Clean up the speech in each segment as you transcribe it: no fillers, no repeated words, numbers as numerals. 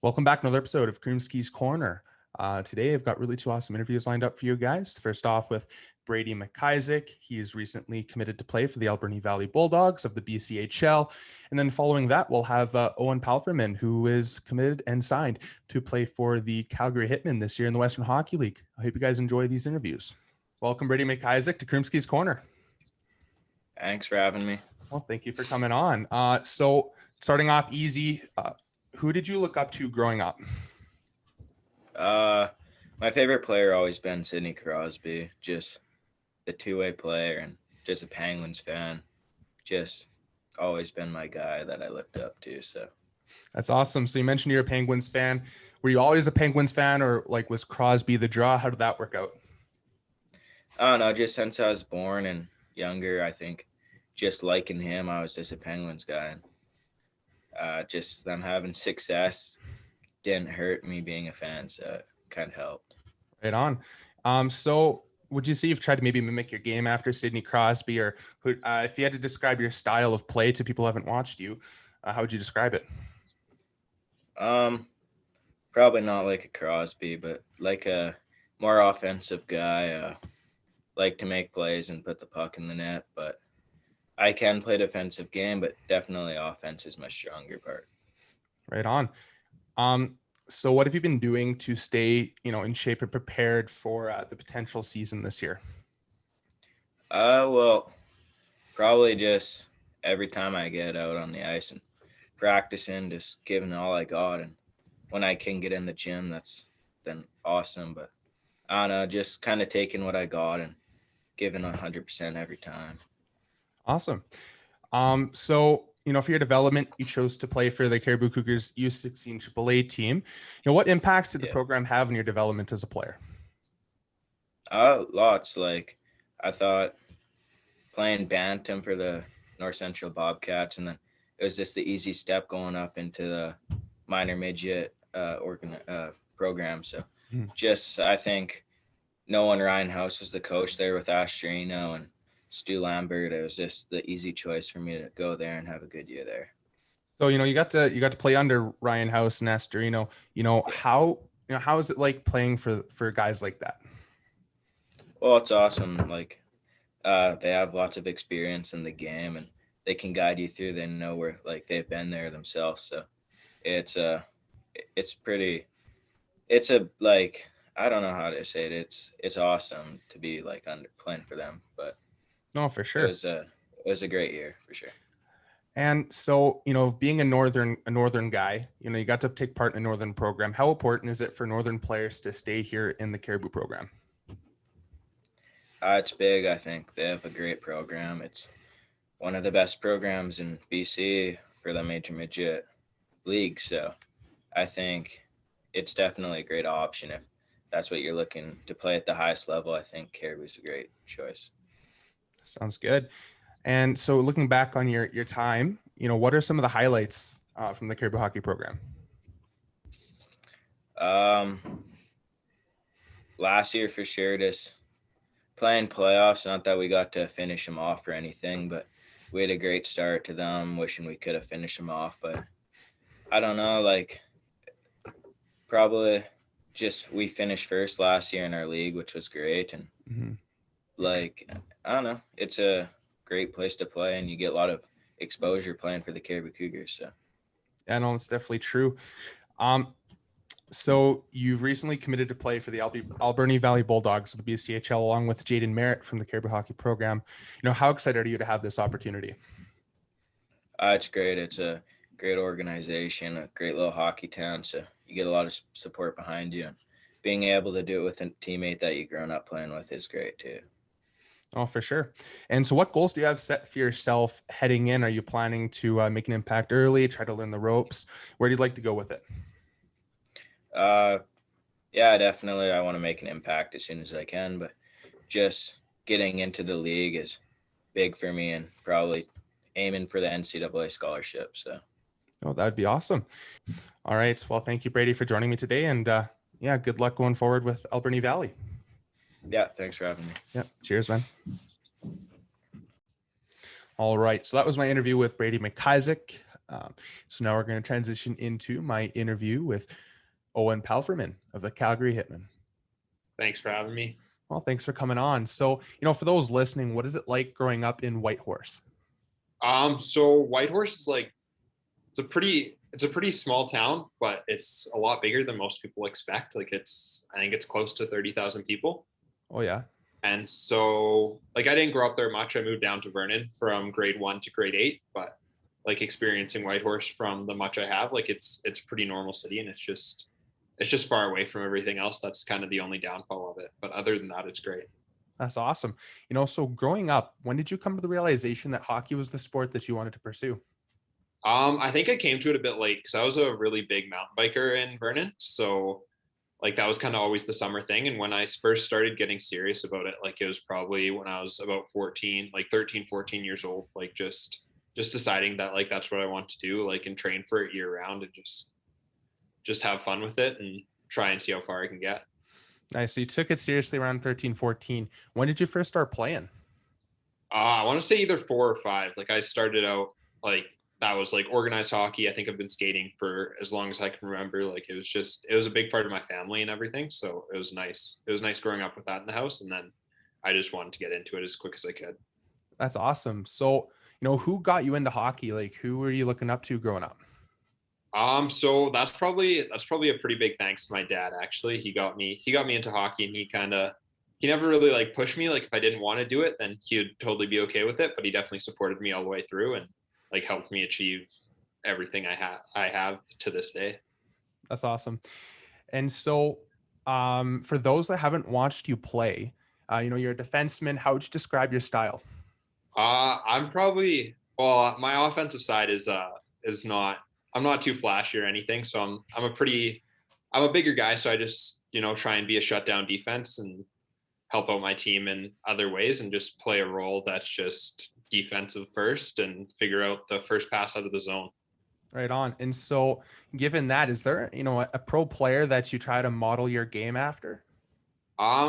Welcome back to another episode of Croomskie's Corner. Today, I've got really two awesome interviews lined up for you guys. First off with Brady McIsaac. He is recently committed to play for the Alberni Valley Bulldogs of the BCHL. And then following that, we'll have Owen Palfreyman, who is committed and signed to play for the Calgary Hitmen this year in the Western Hockey League. I hope you guys enjoy these interviews. Welcome, Brady McIsaac, to Croomskie's Corner. Thanks for having me. Well, thank you for coming on. So starting off easy, who did you look up to growing up? My favorite player always been Sidney Crosby, just the two-way player and just a Penguins fan. Just always been my guy that I looked up to. So that's awesome. So you mentioned you're a Penguins fan. Were you always a Penguins fan, or like was Crosby the draw? How did that work out? I don't know, just since I was born and younger, I think just liking him, I was just a Penguins guy. Just them having success didn't hurt me being a fan, so it kind of helped. Right on. So would you say you've tried to maybe mimic your game after Sidney Crosby, or if you had to describe your style of play to people who haven't watched you, how would you describe it? Probably not like a Crosby, but like a more offensive guy. Like to make plays and put the puck in the net, but I can play defensive game, but definitely offense is my stronger part. Right on. So what have you been doing to stay, in shape and prepared for the potential season this year? Well, probably just every time I get out on the ice and practicing, just giving all I got. And when I can get in the gym, that's been awesome. But I don't know, just kind of taking what I got and giving 100% every time. Awesome. So, for your development, you chose to play for the Cariboo Cougars U16 AAA team. What impacts did the program have in your development as a player? Lots. Like, I thought playing Bantam for the North Central Bobcats, and then it was just the easy step going up into the minor midget program. So just, I think, knowing Ryan House was the coach there with Astrino and Stu Lambert, it was just the easy choice for me to go there and have a good year there. So, you got to play under Ryan House and Astrino. How is it like playing for guys like that? Well, it's awesome. Like, they have lots of experience in the game and they can guide you through. They know where, like, they've been there themselves. So it's I don't know how to say it. It's awesome to be like playing for them, but no, for sure. It was a great year for sure. And so, being a northern guy, you got to take part in a northern program. How important is it for northern players to stay here in the Cariboo program? It's big. I think they have a great program. It's one of the best programs in BC for the major midget league. So I think it's definitely a great option if that's what you're looking to play at the highest level. I think Cariboo's a great choice. Sounds good. And so looking back on your time, what are some of the highlights from the Cariboo Hockey Program? Last year for sure, just playing playoffs. Not that we got to finish them off or anything, but we had a great start to them. Wishing we could have finished them off, but I don't know, like probably just we finished first last year in our league, which was great. And like, I don't know, it's a great place to play and you get a lot of exposure playing for the Cariboo Cougars. So yeah, no, it's definitely true. So you've recently committed to play for the Alberni Valley Bulldogs of the BCHL along with Jaden Merritt from the Cariboo Hockey Program. How excited are you to have this opportunity? It's great. It's a great organization, a great little hockey town. So you get a lot of support behind you. And being able to do it with a teammate that you've grown up playing with is great too. Oh, for sure. And so what goals do you have set for yourself heading in? Are you planning to make an impact early, try to learn the ropes? Where do you like to go with it? Yeah, definitely. I want to make an impact as soon as I can, but just getting into the league is big for me and probably aiming for the NCAA scholarship. So. Oh, that'd be awesome. All right. Well, thank you, Brady, for joining me today. And good luck going forward with Alberni Valley. Yeah, thanks for having me. Yeah, cheers, man. All right, so that was my interview with Brady McIsaac. So now we're going to transition into my interview with Owen Palfreyman of the Calgary Hitmen. Thanks for having me. Well, thanks for coming on. So, for those listening, what is it like growing up in Whitehorse? So Whitehorse is like, it's a pretty small town, but it's a lot bigger than most people expect. Like I think it's close to 30,000 people. Oh yeah. And so like, I didn't grow up there much. I moved down to Vernon from grade 1 to grade 8, but like experiencing Whitehorse from the much I have, like it's pretty normal city, and it's just far away from everything else. That's kind of the only downfall of it. But other than that, it's great. That's awesome. So growing up, when did you come to the realization that hockey was the sport that you wanted to pursue? I think I came to it a bit late because I was a really big mountain biker in Vernon. So like that was kind of always the summer thing. And when I first started getting serious about it, like it was probably when I was about 14, like 13, 14 years old, like just deciding that like that's what I want to do, like, and train for it year round and just have fun with it and try and see how far I can get. Nice. So you took it seriously around 13, 14. When did you first start playing? I want to say either 4 or 5. Like I started out like that was like organized hockey. I think I've been skating for as long as I can remember. Like it was a big part of my family and everything. So it was nice. It was nice growing up with that in the house. And then I just wanted to get into it as quick as I could. That's awesome. So, who got you into hockey? Like who were you looking up to growing up? So that's probably a pretty big thanks to my dad. Actually, he got me into hockey, and he never really like pushed me. Like if I didn't want to do it, then he would totally be okay with it. But he definitely supported me all the way through and like helped me achieve everything I have to this day. That's awesome. And so, for those that haven't watched you play, you're a defenseman. How would you describe your style? I'm probably, well, my offensive side is not, I'm not too flashy or anything. So I'm a bigger guy. So I just, try and be a shutdown defense and help out my team in other ways and just play a role that's just defensive first and figure out the first pass out of the zone. Right on. And so given that, is there, a pro player that you try to model your game after?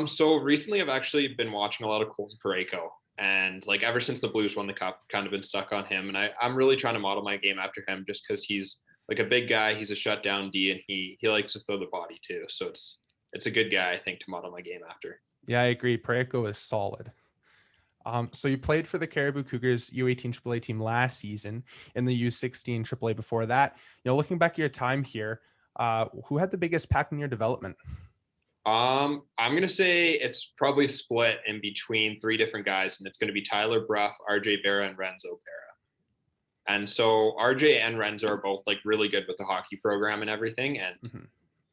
So recently I've actually been watching a lot of Colton Parayko, and like ever since the Blues won the cup, kind of been stuck on him. And I'm really trying to model my game after him just because he's like a big guy. He's a shutdown D, and he likes to throw the body too. So it's a good guy, I think, to model my game after. Yeah, I agree. Parayko is solid. So you played for the Cariboo Cougars U18 AAA team last season, in the U16 AAA before that. Looking back at your time here, who had the biggest impact in your development? I'm going to say it's probably split in between 3 different guys, and it's going to be Tyler Bruff, RJ Berra, and Renzo Berra. And so RJ and Renzo are both like really good with the hockey program and everything. And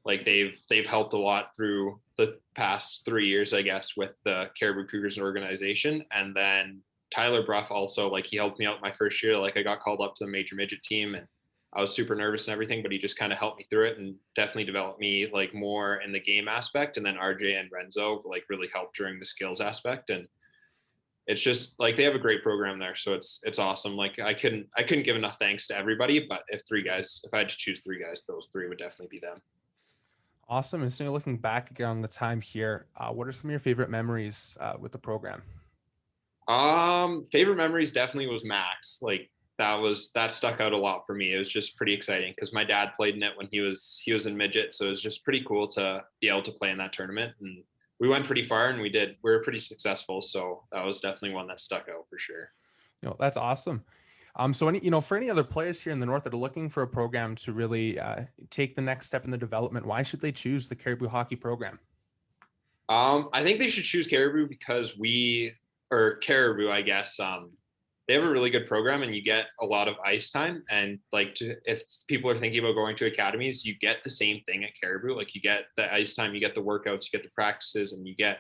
like they've helped a lot through the past 3 years, I guess, with the Cariboo Cougars organization. And then Tyler Bruff also, like, he helped me out my first year. Like I got called up to the major midget team, and I was super nervous and everything, but he just kind of helped me through it and definitely developed me like more in the game aspect. And then RJ and Renzo like really helped during the skills aspect. And it's just like they have a great program there. So it's awesome. Like I couldn't give enough thanks to everybody, but if I had to choose 3 guys, those 3 would definitely be them. Awesome. And so you're looking back again on the time here. What are some of your favorite memories with the program? Favorite memories definitely was Max. Like that stuck out a lot for me. It was just pretty exciting because my dad played in it when he was in midget. So it was just pretty cool to be able to play in that tournament. And we went pretty far, and we were pretty successful. So that was definitely one that stuck out for sure. That's awesome. So for any other players here in the North that are looking for a program to really take the next step in the development, why should they choose the Cariboo Hockey Program? I think they should choose Cariboo because Cariboo, I guess, they have a really good program, and you get a lot of ice time. And like, if people are thinking about going to academies, you get the same thing at Cariboo. Like you get the ice time, you get the workouts, you get the practices, and you get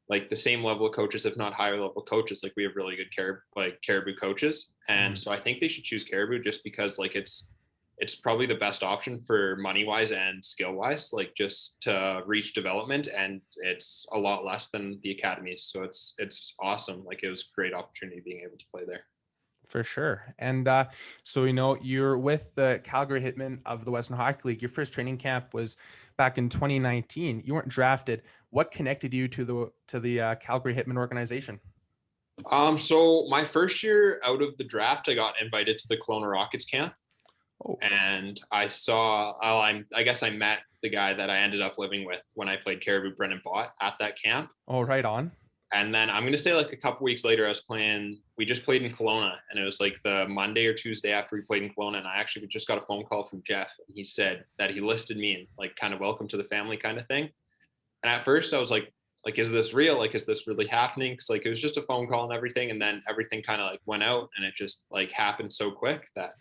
like the same level of coaches, if not higher level coaches. Like we have really good Cariboo coaches. And so I think they should choose Cariboo just because like it's probably the best option for money wise and skill wise, like just to reach development. And it's a lot less than the academies. So it's awesome. Like it was a great opportunity being able to play there. For sure. And so you're with the Calgary Hitmen of the Western Hockey League. Your first training camp was back in 2019. You weren't drafted. What connected you to the Calgary Hitmen organization? So my first year out of the draft, I got invited to the Kelowna Rockets camp. Oh, And I guess I met the guy that I ended up living with when I played Cariboo, Brennan Bott, at that camp. oh, right on. And then I'm going to say like a couple weeks later, we just played in Kelowna, and it was like the Monday or Tuesday after we played in Kelowna. And I actually just got a phone call from Jeff. And he said that he listed me and like kind of welcome to the family kind of thing. And at first I was like, is this real? Like, is this really happening? Cause like, it was just a phone call and everything. And then everything kind of like went out, and it just like happened so quick that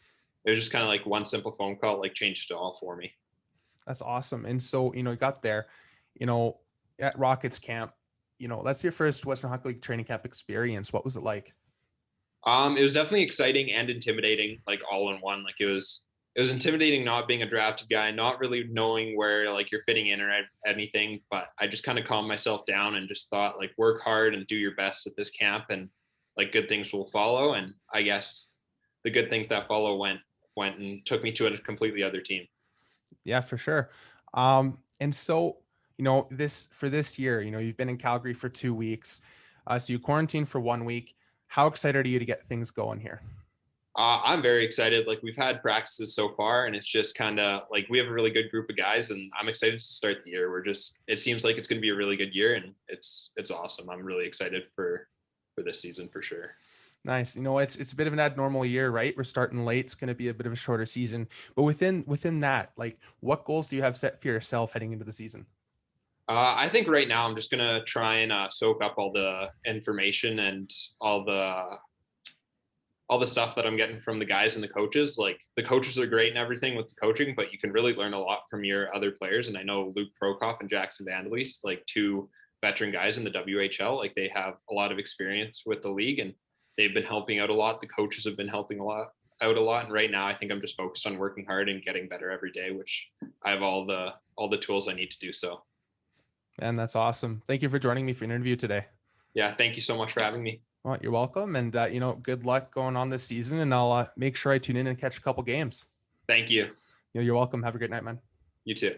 it was just kind of like one simple phone call, like changed it all for me. That's awesome. And so, you got there, at Rockets camp, that's your first Western Hockey League training camp experience. What was it like? It was definitely exciting and intimidating, like all in one. Like it was intimidating not being a drafted guy, not really knowing where like you're fitting in or anything. But I just kind of calmed myself down and just thought like work hard and do your best at this camp, and like good things will follow. And I guess the good things that follow went and took me to a completely other team. Yeah, for sure. And so, this year, you've been in Calgary for 2 weeks. So you quarantined for 1 week. How excited are you to get things going here? I'm very excited. Like we've had practices so far, and it's just kind of like we have a really good group of guys, and I'm excited to start the year. It seems like it's going to be a really good year, and it's awesome. I'm really excited for this season for sure. Nice. It's a bit of an abnormal year, right? We're starting late. It's going to be a bit of a shorter season, but within that, like what goals do you have set for yourself heading into the season? I think right now I'm just going to try and soak up all the information and all the stuff that I'm getting from the guys and the coaches. Like the coaches are great and everything with the coaching, but you can really learn a lot from your other players. And I know Luke Prokop and Jackson Vandalise, like two veteran guys in the WHL, like they have a lot of experience with the league, and they've been helping out a lot. The coaches have been helping out a lot. And right now I think I'm just focused on working hard and getting better every day, which I have all the tools I need to do so. Man, that's awesome. Thank you for joining me for an interview today. Yeah, thank you so much for having me. Well, you're welcome. And, good luck going on this season, and I'll make sure I tune in and catch a couple games. Thank you. You're welcome. Have a great night, man. You too.